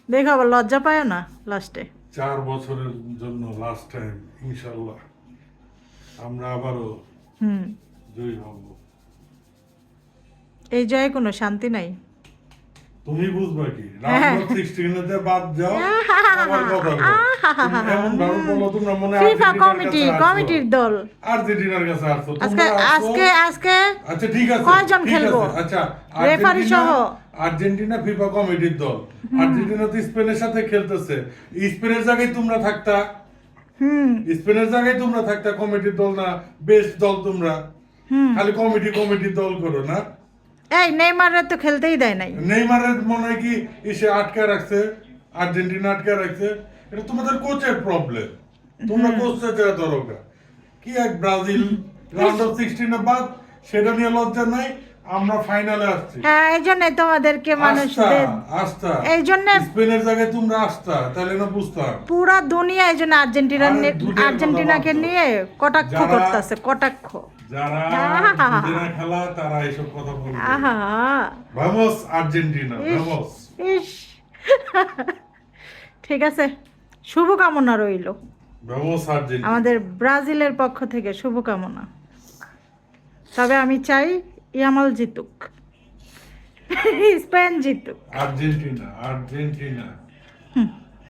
দেখো আবার লজ্জা পায় না লাস্টে। 4 বছরের জন্য লাস্ট টাইম ইনশাআল্লাহ আমরা আবারও হুম, জয়ী হব। এই জয়ে কোনো শান্তি নাই। তুমি বুঝবা কি হ্যাঁ। রাউন্ড অফ 16 তে বাদ যাও আবার কথা বলো। তুমি এমন ভাবে বলো তোমরা মনে হয় ফিফা আর্জেন্টিনার কাছে আসছো। কমিটির দল আর্জেন্টিনার কাছে আসছো আজকে তোমরা আসছো। আজকে আজকে আচ্ছা ঠিক আছে কয়জন ঠিক খেলবো? আছে আচ্ছা রেফারি সহ। আর্জেন্টিনা ফিফা কমিটির দল। আর্জেন্টিনা তো স্পেনের সাথে খেলতেছে। স্পেনের জায়গায় তোমরা থাকতা। হুম স্পেনের জায়গায় তোমরা থাকতা কমিটির দল না বেস্ট দল তোমরা। খালি কমিটির দল করো না। এই নেইমাররা তো খেলতেই দেয় নাই। নেইমারের মনে হয় কি এসে আটকে রাখছে আর্জেন্টিনা আটকে রাখছে এটা তোমাদের কোচের প্রবলেম তোমরা কোচের জায়গা দরকার কি এক ব্রাজিল রাউন্ড অফ 16 বাদ সেটা নিয়ে লজ্জা নাই আমরা ফাইনালে আসছি হ্যাঁ, এই জন্যই তোমাদেরকে মানুষ আস্থা এই জন্য স্পেনের জায়গায় তোমরা আসতা তাহলে না বুঝতাম পুরা দুনিয়া এই জন্য আরে দুনিয়ার আর্জেন্টিনাকে কথা বাদ দাও। নিয়ে কটাক্ষ যারা- করতেছে, কটাক্ষ। যারা বুঝে না খেলা তারা এসব কথা বলবে আহা ভামোস আর্জেন্টিনা ভামোস ইস ঠিক আছে, শুভকামনা রইল ভামোস আর্জেন্টিনা আমাদের ব্রাজিলের পক্ষ থেকে, শুভকামনা। তবে আমি চাই ইয়ামাল জিতুক, স্পেন জিতুক। আর্জেন্টিনা